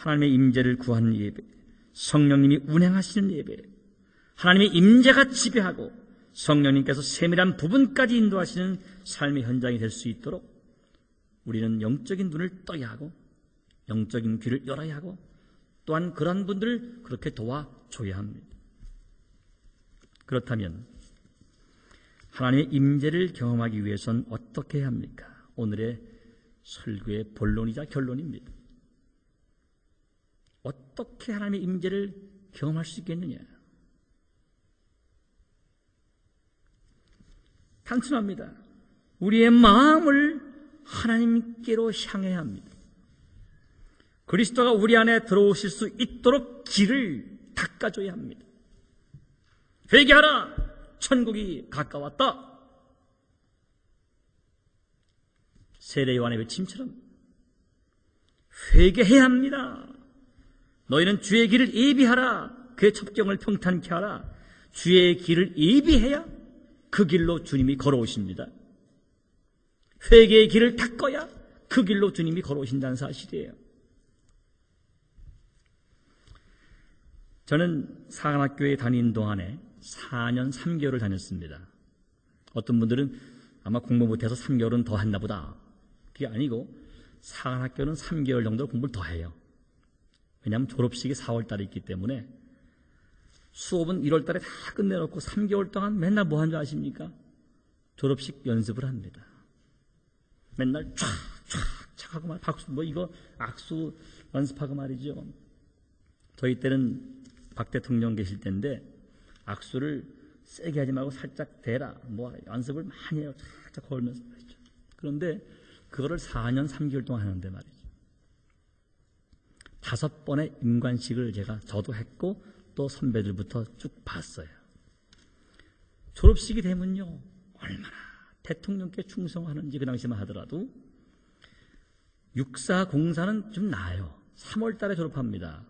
하나님의 임재를 구하는 예배, 성령님이 운행하시는 예배, 하나님의 임재가 지배하고 성령님께서 세밀한 부분까지 인도하시는 삶의 현장이 될 수 있도록 우리는 영적인 눈을 떠야 하고 영적인 귀를 열어야 하고 또한 그런 분들을 그렇게 도와줘야 합니다. 그렇다면 하나님의 임재를 경험하기 위해서는 어떻게 해야 합니까? 오늘의 설교의 본론이자 결론입니다. 어떻게 하나님의 임재를 경험할 수 있겠느냐? 단순합니다. 우리의 마음을 하나님께로 향해야 합니다. 그리스도가 우리 안에 들어오실 수 있도록 길을 닦아줘야 합니다. 회개하라! 천국이 가까웠다. 세례 요한의 외침처럼 회개해야 합니다. 너희는 주의 길을 예비하라. 그의 첩경을 평탄케 하라. 주의 길을 예비해야 그 길로 주님이 걸어오십니다. 회개의 길을 닦아야 그 길로 주님이 걸어오신다는 사실이에요. 저는 사관학교에 다닌 동안에 4년 3개월을 다녔습니다. 어떤 분들은 아마 공부 못해서 3개월은 더 했나 보다. 그게 아니고 사관학교는 3개월 정도 공부를 더 해요. 왜냐하면 졸업식이 4월 달에 있기 때문에 수업은 1월 달에 다 끝내놓고 3개월 동안 맨날 뭐 한 줄 아십니까? 졸업식 연습을 합니다. 맨날 촥촥촥 하고 막 박수, 뭐 이거 악수 연습하고 말이죠. 저희 때는 박 대통령 계실 때인데 악수를 세게 하지 말고 살짝 대라. 뭐 연습을 많이 해요. 착착 걸면서 말이죠. 그런데 그거를 4년 3개월 동안 하는데 말이죠. 5번의 임관식을 저도 했고 또 선배들부터 쭉 봤어요. 졸업식이 되면요 얼마나 대통령께 충성하는지 그 당시만 하더라도 육사 공사는 좀 나아요. 3월 달에 졸업합니다.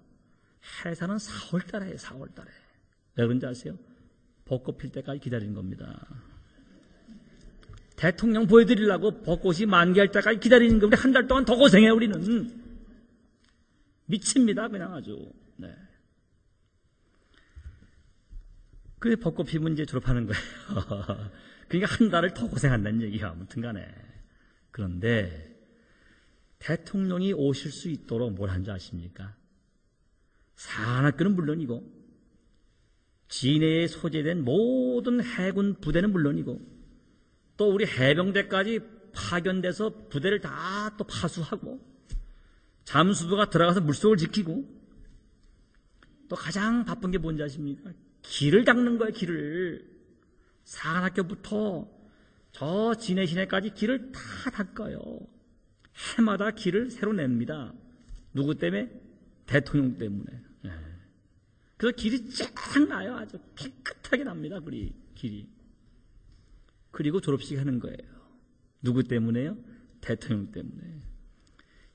해사는 4월 달에 해요. 4월 달에. 왜 그런지 아세요? 벚꽃 필 때까지 기다리는 겁니다. 대통령 보여드리려고 벚꽃이 만개할 때까지 기다리는 거. 우리 한 달 동안 더 고생해요. 우리는 미칩니다. 그냥 아주. 네. 그게 벚꽃 피면 이제 졸업하는 거예요. 그러니까 한 달을 더 고생한다는 얘기야. 아무튼 간에. 그런데 대통령이 오실 수 있도록 뭘 한지 아십니까? 사관학교는 물론이고 진해에 소재된 모든 해군 부대는 물론이고 또 우리 해병대까지 파견돼서 부대를 다 또 파수하고 잠수부가 들어가서 물속을 지키고 또 가장 바쁜 게 뭔지 아십니까? 길을 닦는 거예요. 길을. 사관학교부터 저 진해 시내까지 길을 다 닦아요. 해마다 길을 새로 냅니다. 누구 때문에? 대통령 때문에. 그래서 길이 쫙 나요. 아주 깨끗하게 납니다. 길이. 그리고 졸업식 하는 거예요. 누구 때문에요? 대통령 때문에.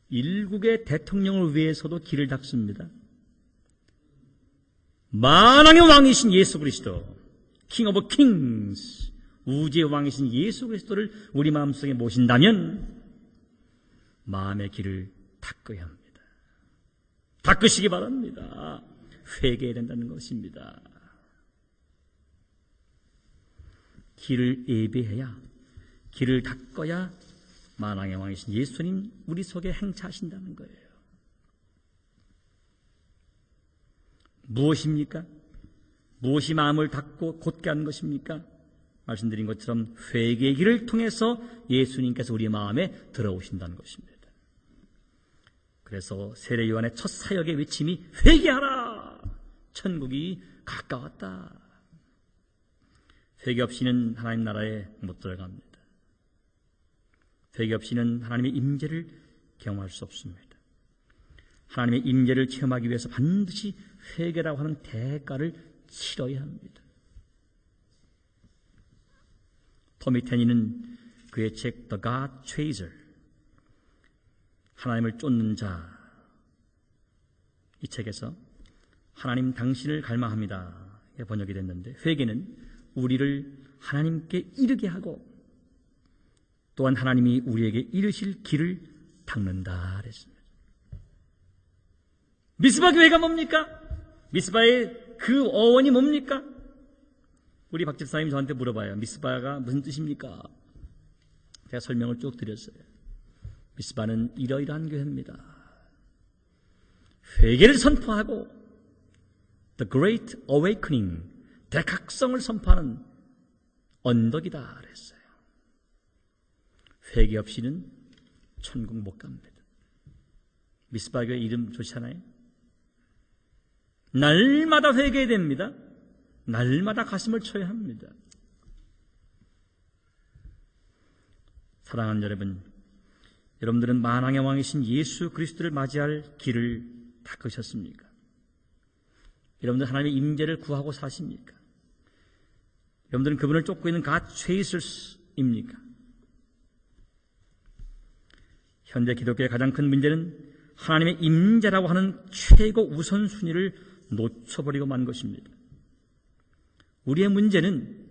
일국의 대통령을 위해서도 길을 닦습니다. 만왕의 왕이신 예수 그리스도, 킹 오브 킹스, 우주의 왕이신 예수 그리스도를 우리 마음속에 모신다면 마음의 길을 닦아야 합니다. 닦으시기 바랍니다. 회개해야 된다는 것입니다. 길을 예비해야, 길을 닦아야 만왕의 왕이신 예수님 우리 속에 행차하신다는 거예요. 무엇입니까? 무엇이 마음을 닫고 곧게 하는 것입니까? 말씀드린 것처럼 회개의 길을 통해서 예수님께서 우리 마음에 들어오신다는 것입니다. 그래서 세례 요한의 첫 사역의 외침이 회개하라! 천국이 가까웠다. 회개 없이는 하나님 나라에 못 들어갑니다. 회개 없이는 하나님의 임재를 경험할 수 없습니다. 하나님의 임재를 체험하기 위해서 반드시 회개라고 하는 대가를 치러야 합니다. 토미 테니는 그의 책 The God Chaser, 하나님을 쫓는 자, 이 책에서 하나님 당신을 갈망합니다 번역이 됐는데, 회개는 우리를 하나님께 이르게 하고 또한 하나님이 우리에게 이르실 길을 닦는다 그랬습니다. 미스바 교회가 뭡니까? 미스바의 그 어원이 뭡니까? 우리 박 집사님 저한테 물어봐요. 미스바가 무슨 뜻입니까? 제가 설명을 쭉 드렸어요. 미스바는 이러이러한 교회입니다. 회개를 선포하고 The Great Awakening, 대각성을 선포하는 언덕이다 그랬어요. 회개 없이는 천국 못 갑니다. 미스바 교회 이름 좋잖아요. 날마다 회개됩니다. 날마다 가슴을 쳐야 합니다. 사랑하는 여러분, 여러분들은 만왕의 왕이신 예수 그리스도를 맞이할 길을 닦으셨습니까? 여러분들 하나님의 임재를 구하고 사십니까? 여러분들은 그분을 쫓고 있는 God chasers입니까? 현대 기독교의 가장 큰 문제는 하나님의 임재라고 하는 최고 우선순위를 놓쳐버리고 만 것입니다. 우리의 문제는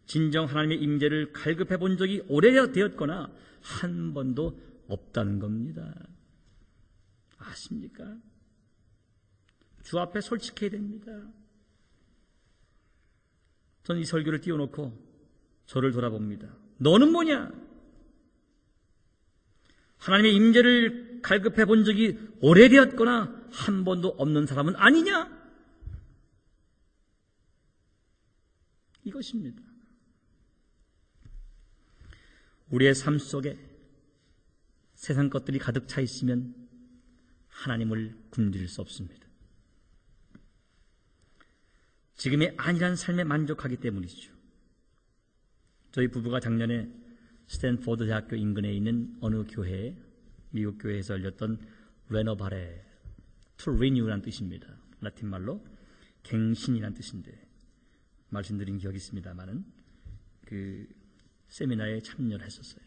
진정 하나님의 임재를 갈급해 본 적이 오래되었거나 한 번도 없다는 겁니다. 아십니까? 주 앞에 솔직해야 됩니다. 저는 이 설교를 띄워놓고 저를 돌아봅니다. 너는 뭐냐? 하나님의 임재를 갈급해 본 적이 오래되었거나 한 번도 없는 사람은 아니냐? 이것입니다. 우리의 삶 속에 세상 것들이 가득 차 있으면 하나님을 굶길 수 없습니다. 지금의 안일한 삶에 만족하기 때문이죠. 저희 부부가 작년에 스탠포드 대학교 인근에 있는 어느 교회에, 미국 교회에서 열렸던 레노바레, to renew라는 뜻입니다. 라틴 말로 갱신이라는 뜻인데, 말씀드린 기억이 있습니다만은 그 세미나에 참여를 했었어요.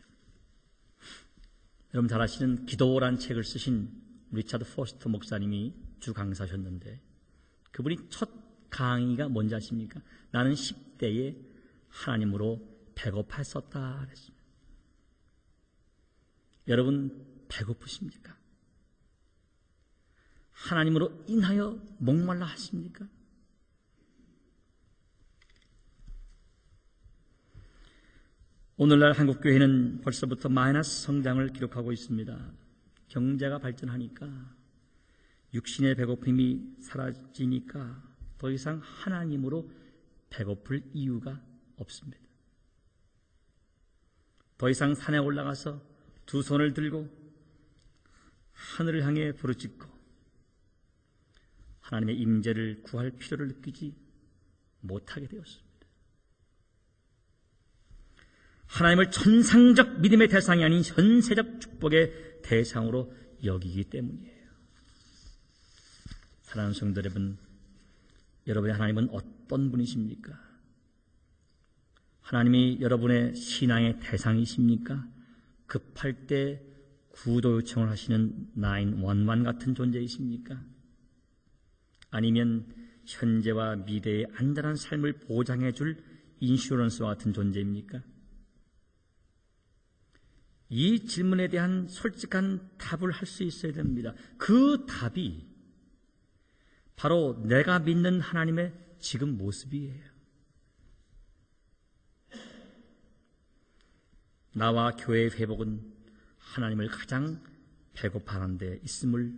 여러분 잘 아시는 기도란 책을 쓰신 리차드 포스터 목사님이 주 강사셨는데, 그분이 첫 강의가 뭔지 아십니까? 나는 10대에 하나님으로 배고팠었다 그랬습니다. 여러분 배고프십니까? 하나님으로 인하여 목말라 하십니까? 오늘날 한국교회는 벌써부터 마이너스 성장을 기록하고 있습니다. 경제가 발전하니까, 육신의 배고픔이 사라지니까 더 이상 하나님으로 배고플 이유가 없습니다. 더 이상 산에 올라가서 두 손을 들고 하늘을 향해 부르짖고 하나님의 임재를 구할 필요를 느끼지 못하게 되었습니다. 하나님을 천상적 믿음의 대상이 아닌 현세적 축복의 대상으로 여기기 때문이에요. 사랑하는 성도 여러분, 여러분의 하나님은 어떤 분이십니까? 하나님이 여러분의 신앙의 대상이십니까? 급할 때 구도 요청을 하시는 911 같은 존재이십니까? 아니면 현재와 미래의 안전한 삶을 보장해 줄 인슈런스와 같은 존재입니까? 이 질문에 대한 솔직한 답을 할 수 있어야 됩니다. 그 답이 바로 내가 믿는 하나님의 지금 모습이에요. 나와 교회의 회복은 하나님을 가장 배고파하는 데 있음을